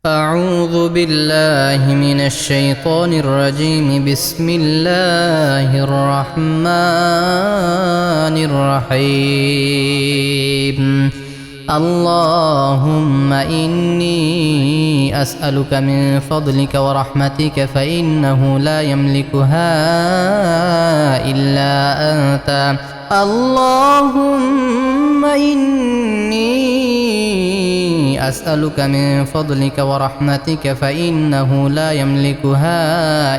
أعوذ بالله من الشيطان الرجيم. بسم الله الرحمن الرحيم. اللهم إني أسألك من فضلك ورحمتك فإنه لا يملكها إلا أنت. اللهم إني أسألك من فضلك ورحمتك فإنه لا يملكها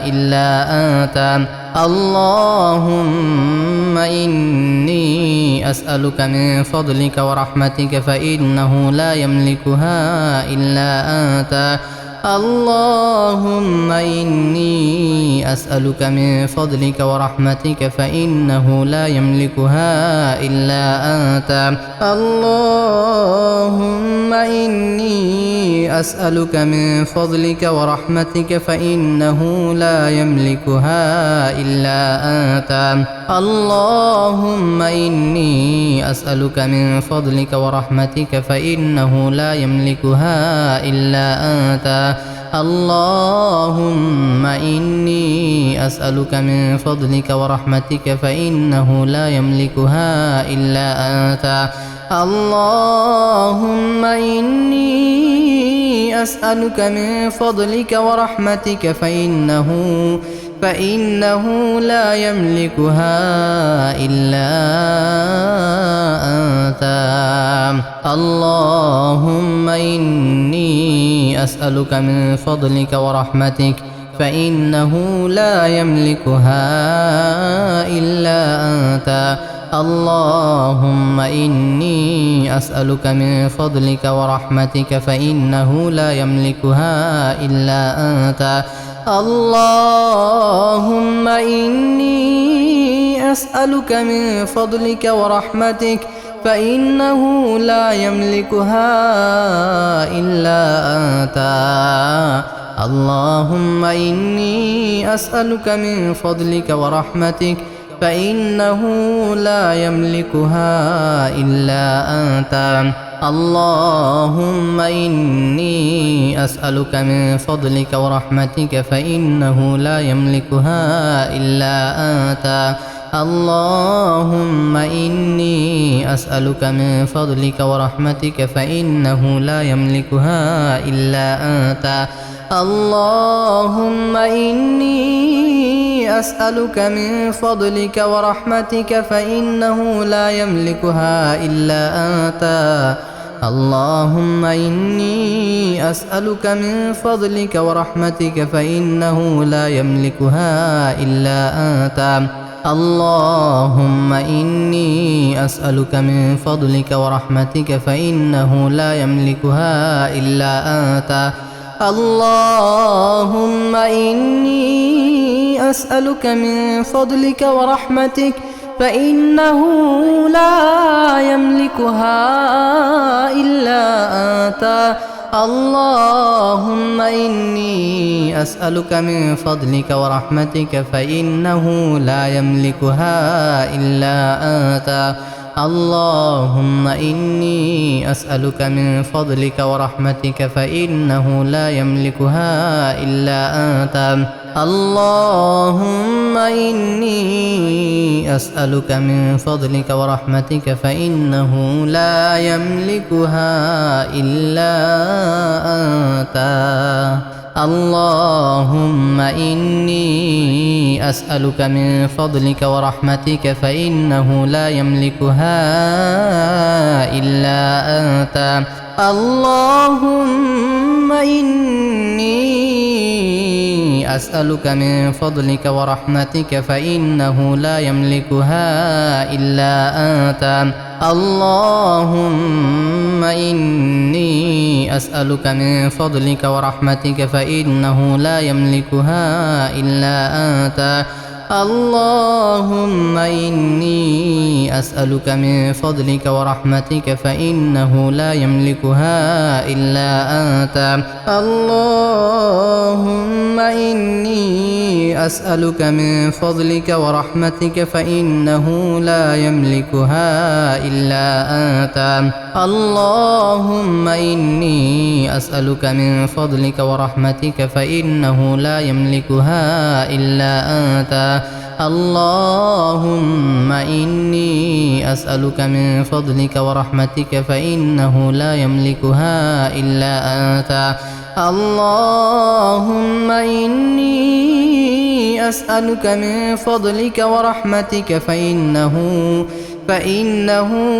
إلا أنت. اللهم إني أسألك من فضلك ورحمتك فإنه لا يملكها إلا أنت. اللهم إني أسألك من فضلك ورحمتك فإنه لا يملكها إلا أنت. اللهم إني أسألك من فضلك ورحمتك فإنه لا يملكها إلا أنت. اللهم إني أسألك من فضلك ورحمتك فإنه لا يملكها إلا أنت. اللهم إني أسألك من فضلك ورحمتك فإنه لا يملكها إلا أنت. اللهم إني أسألك من فضلك ورحمتك فإنه لا يملكها إلا أنت. اللهم إني أسألك من فضلك ورحمتك فإنه لا يملكها إلا أنت. اللهم إني أسألك من فضلك ورحمتك فإنه لا يملكها إلا أنت. اللهم إني أسألك من فضلك ورحمتك فإنه لا يملكها إلا أنت. اللهم إني أسألك من فضلك ورحمتك فإنه لا يملكها إلا أنت. اللهم إني أسألك من فضلك ورحمتك فإنه لا يملكها إلا أنت. اللهم إني أسألك من فضلك ورحمتك فإنه لا يملكها إلا أنت. اللهم إني أسألك من فضلك ورحمتك فإنه لا يملكها إلا أنت. اللهم إني أسألك من فضلك ورحمتك فإنه لا يملكها إلا أنت. اللهم إني أسألك من فضلك ورحمتك فإنه لا يملكها إلا أنت. اللهم إني أسألك من فضلك ورحمتك فإنه لا يملكها إلا أنت. اللهم إني أسألك من فضلك ورحمتك فإنه لا يملكها إلا أنت. اللهم إني أسألك من فضلك ورحمتك فإنه لا يملكها إلا أنت. اللهم إني أسألك من فضلك ورحمتك فإنه لا يملكها إلا أنت. اللهم إني أسألك من فضلك ورحمتك فإنه لا يملكها إلا أنت. اللهم إني أسألك من فضلك ورحمتك فإنه لا يملكها إلا أنت. اللهم إني أسألك من فضلك ورحمتك فإنه لا يملكها إلا أنت. اللهم إني أسألك من فضلك ورحمتك فإنه لا يملكها إلا أنت. اللهم إني أسألك من فضلك ورحمتك فإنه لا يملكها إلا أنت. اللهم إني أسألك من فضلك ورحمتك فإنه لا يملكها إلا أنت. اللهم إني أسألك من فضلك ورحمتك فإنه لا يملكها إلا أنت. اللهم إني أسألك من فضلك ورحمتك فإنه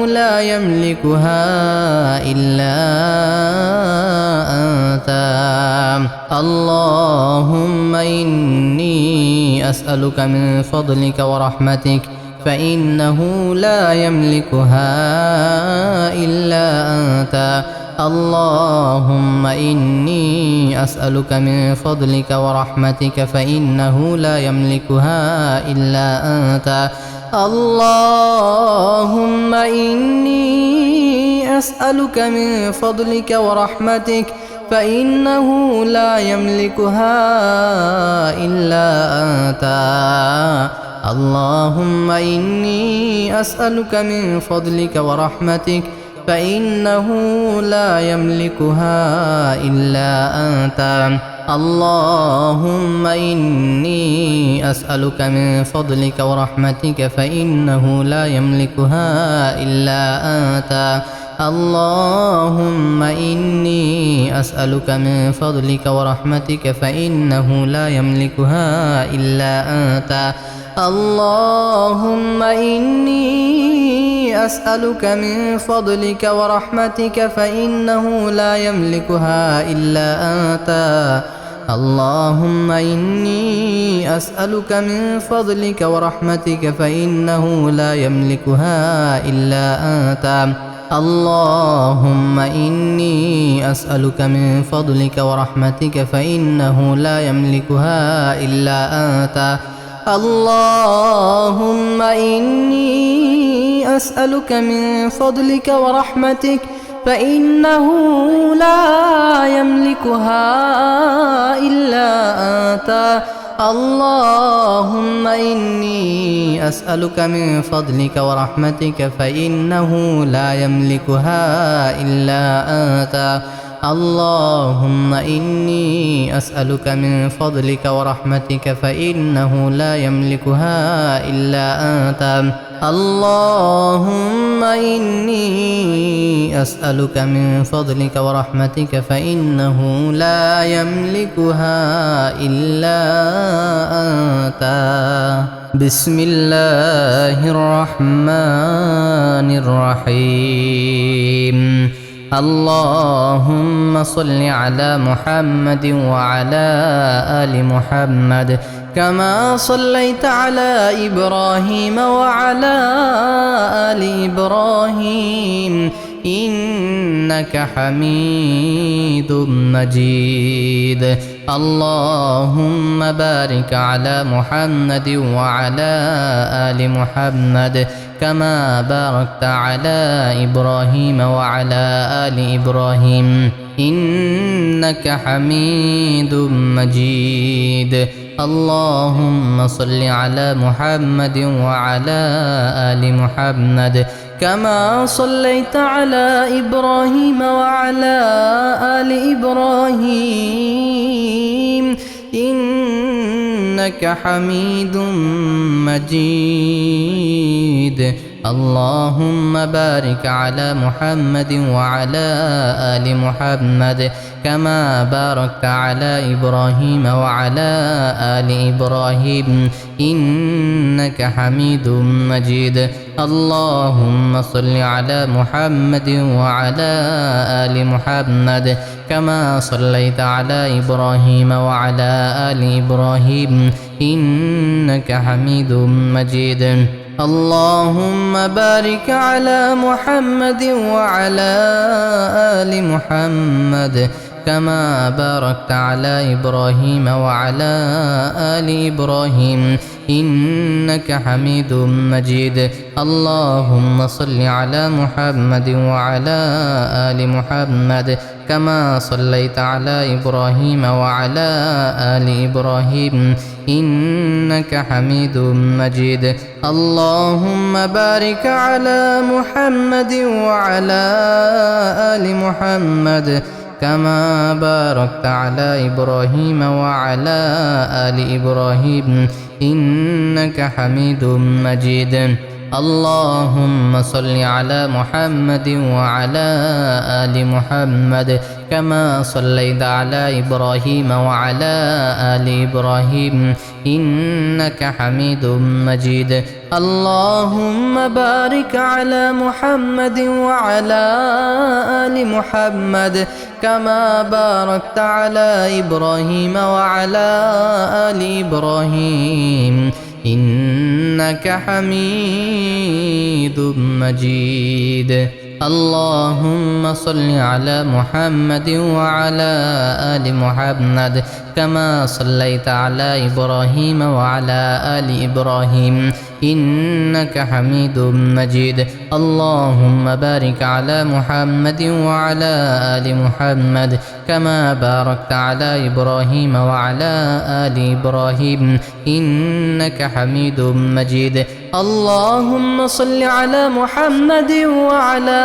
لا يملكها إلا أنت. اللهم إني أسألك من فضلك ورحمتك فإنه لا يملكها إلا أنت. اللهم إني أسألك من فضلك ورحمتك فإنه لا يملكها إلا أنت. اللهم إني أسألك من فضلك ورحمتك فإنه لا يملكها إلا أنت. اللهم إني أسألك من فضلك ورحمتك فإنه لا يملكها إلا أنت. اللهم إني أسألك من فضلك ورحمتك فإنه لا يملكها إلا أنت. اللهم إني أسألك من فضلك ورحمتك فإنه لا يملكها إلا أنت. اللهم إني أسألك من فضلك ورحمتك فإنه لا يملكها إلا أنت. اللهم إني أسألك من فضلك ورحمتك فإنه لا يملكها إلا أنت. اللهم إني أسألك من فضلك ورحمتك فإنه لا يملكها إلا أنت. اللهم إني أسألك من فضلك ورحمتك فإنه لا يملكها إلا أنت. اللهم إني أسألك من فضلك ورحمتك فإنه لا يملكها إلا أنت. اللهم إني أسألك من فضلك ورحمتك فإنه لا يملكها إلا أنت. اللهم إني أسألك من فضلك ورحمتك فإنه لا يملكها إلا أنت. بسم الله الرحمن الرحيم. اللهم صل على محمد وعلى آل محمد كما صليت على إبراهيم وعلى آل إبراهيم إنك حميد مجيد. اللهم بارك على محمد وعلى آل محمد كما باركت على إبراهيم وعلى آل إبراهيم إنك حميد مجيد. اللهم صل على محمد وعلى آل محمد كما صليت على إبراهيم وعلى آل إبراهيم إنك حميد مجيد. اللهم بارك على محمد وعلى آل محمد كما باركت على إبراهيم وعلى آل إبراهيم إنك حميد مجيد. اللهم صل على محمد وعلى آل محمد كما صليت على إبراهيم وعلى آل إبراهيم إنك حميد مجيد. اللهم بارك على محمد وعلى آل محمد كما باركت على إبراهيم وعلى آل إبراهيم إنك حميد مجيد. اللهم صل على محمد وعلى آل محمد كما صليت على إبراهيم وعلى آل إبراهيم إنك حميد مجيد. اللهم بارك على محمد وعلى آل محمد كما باركت على إبراهيم وعلى آل إبراهيم إنك حميد مجيد. اللهم صل على محمد وعلى آل محمد كما صليت على إبراهيم وعلى آل إبراهيم إنك حميد مجيد. اللهم بارك على محمد وعلى آل محمد كما باركت على إبراهيم وعلى آل إبراهيم إنك حميد مجيد. اللهم صل على محمد وعلى آل محمد كما صليت على إبراهيم وعلى آل إبراهيم إنك حميد مجيد. اللهم بارك على محمد وعلى آل محمد كما باركت على إبراهيم وعلى آل إبراهيم إنك حميد مجيد. اللهم صل على محمد وعلى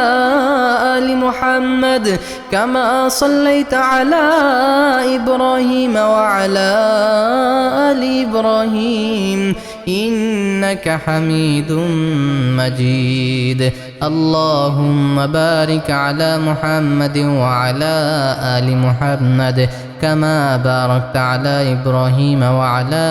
آل محمد كما صليت على إبراهيم وعلى آل إبراهيم إنك حميد مجيد. اللهم بارك على محمد وعلى آل محمد كما باركت على إبراهيم وعلى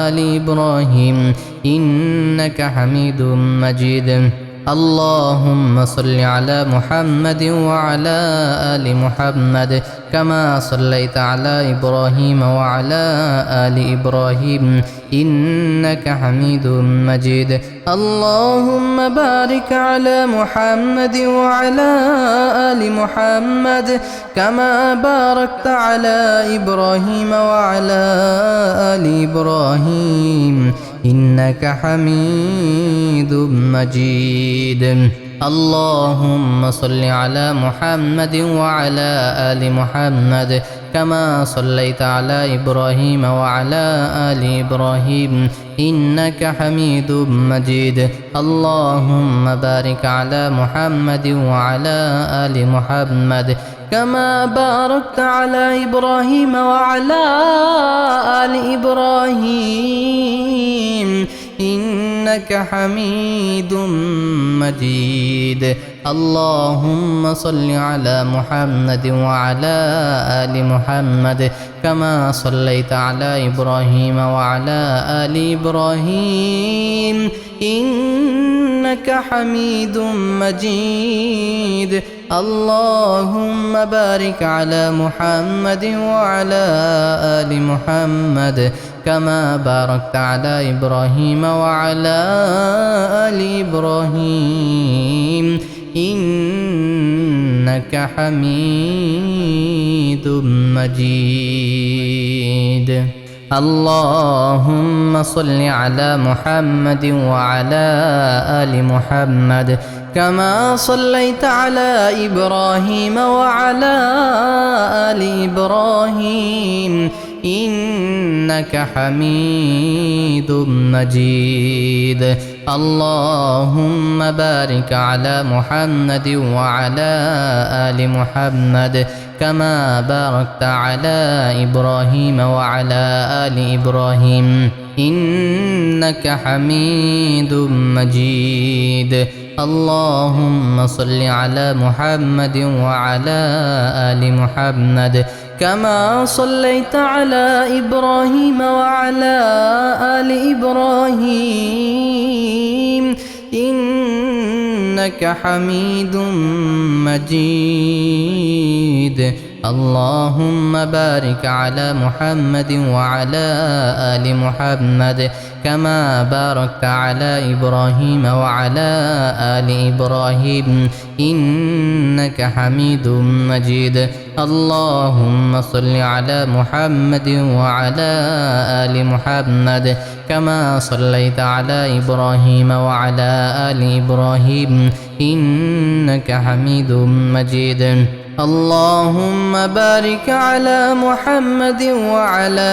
آل إبراهيم إنك حميد مجيد. اللهم صل على محمد وعلى آل محمد كما صليت على إبراهيم وعلى آل إبراهيم إنك حميد مجيد. اللهم بارك على محمد وعلى آل محمد كما باركت على إبراهيم وعلى آل إبراهيم إنك حميد مجيد. اللهم صل على محمد وعلى آل محمد كما صليت على إبراهيم وعلى آل إبراهيم إنك حميد مجيد. اللهم بارك على محمد وعلى آل محمد كما باركت على إبراهيم وعلى آل إبراهيم إنك حميد مجيد. اللهم صل على محمد وعلى آل محمد كما صليت على إبراهيم وعلى آل إبراهيم إنك حميد مجيد. اللهم بارك على محمد وعلى آل محمد كما باركت على إبراهيم وعلى آل إبراهيم إنك حميد مجيد. اللهم صل على محمد وعلى آل محمد كما صليت على إبراهيم وعلى آل إبراهيم إنك حميد مجيد. اللهم بارك على محمد وعلى آل محمد كما باركت على إبراهيم وعلى آل إبراهيم إنك حميد مجيد. اللهم صل على محمد وعلى آل محمد كما صليت على إبراهيم وعلى آل إبراهيم إنك حميد مجيد. اللهم بارك على محمد وعلى آل محمد كما باركت على إبراهيم وعلى آل إبراهيم إنك حميد مجيد اللهم صل على محمد وعلى آل محمد كما صليت على إبراهيم وعلى آل إبراهيم إنك حميد مجيد اللهم بارك على محمد وعلى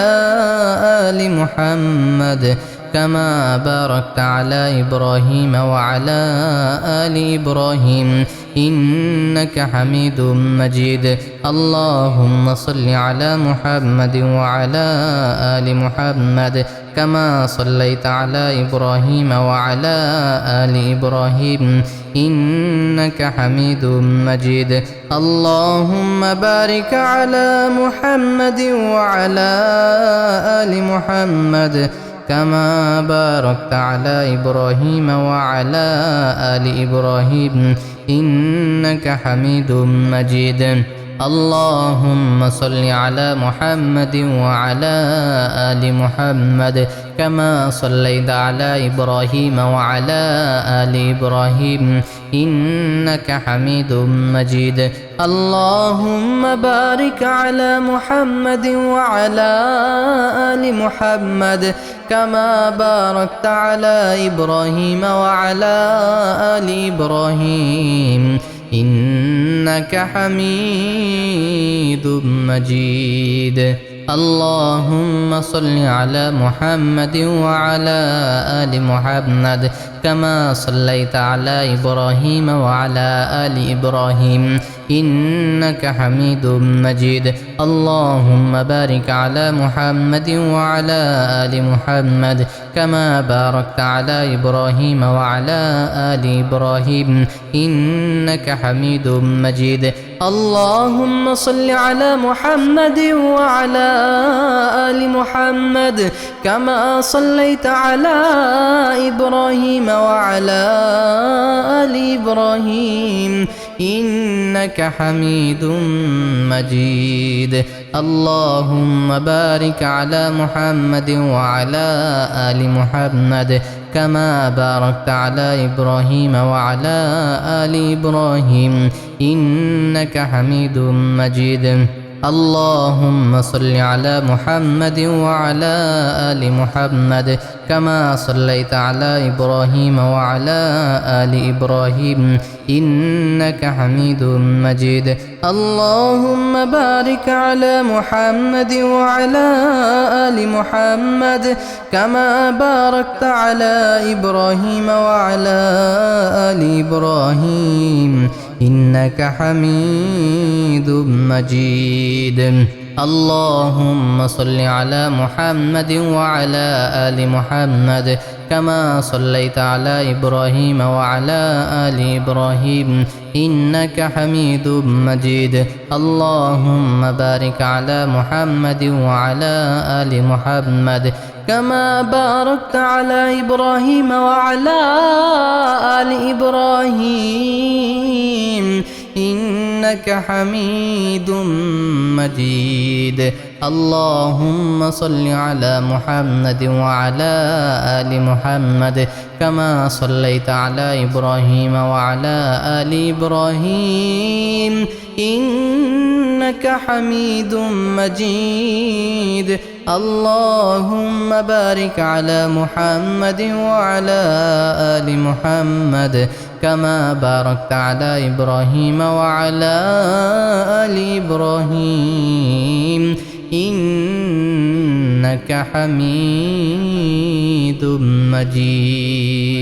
آل محمد كما باركت على إبراهيم وعلى آل إبراهيم إنك حميد مجيد اللهم صل على محمد وعلى آل محمد كما صليت على إبراهيم وعلى آل إبراهيم إنك حميد مجيد اللهم بارك على محمد وعلى آل محمد كما باركت على إبراهيم وعلى آل إبراهيم إنك حميد مجيد اللهم صل على محمد وعلى آل محمد كما صليت على إبراهيم وعلى آل إبراهيم إنك حميد مجيد اللهم بارك على محمد وعلى آل محمد كما باركت على إبراهيم وعلى آل إبراهيم إنك حميد مجيد اللهم صل على محمد وعلى آل محمد كما صليت على إبراهيم وعلى آل إبراهيم إنك حميد مجيد اللهم بارك على محمد وعلى آل محمد كما باركت على إبراهيم وعلى آل إبراهيم إنك حميد مجيد اللهم صل على محمد وعلى آل محمد كما صليت على إبراهيم وعلى آل إبراهيم إنك حميد مجيد اللهم بارك على محمد وعلى آل محمد كما باركت على إبراهيم وعلى آل إبراهيم إنك حميد مجيد اللهم صل على محمد وعلى آل محمد كما صليت على إبراهيم وعلى آل إبراهيم إنك حميد مجيد اللهم بارك على محمد وعلى آل محمد كما باركت على إبراهيم وعلى آل إبراهيم إنك حميد مجيد اللهم صل على محمد وعلى آل محمد كما صليت على إبراهيم وعلى آل إبراهيم إنك حميد مجيد اللهم بارك على محمد وعلى آل محمد كما باركت على إبراهيم وعلى آل إبراهيم إنك حميد مجيد اللهم صل على محمد وعلى آل محمد كما صليت على إبراهيم وعلى آل إبراهيم إنك حميد مجيد اللهم بارك على محمد وعلى آل محمد كما باركت على إبراهيم وعلى آل إبراهيم إنك حميد مجيد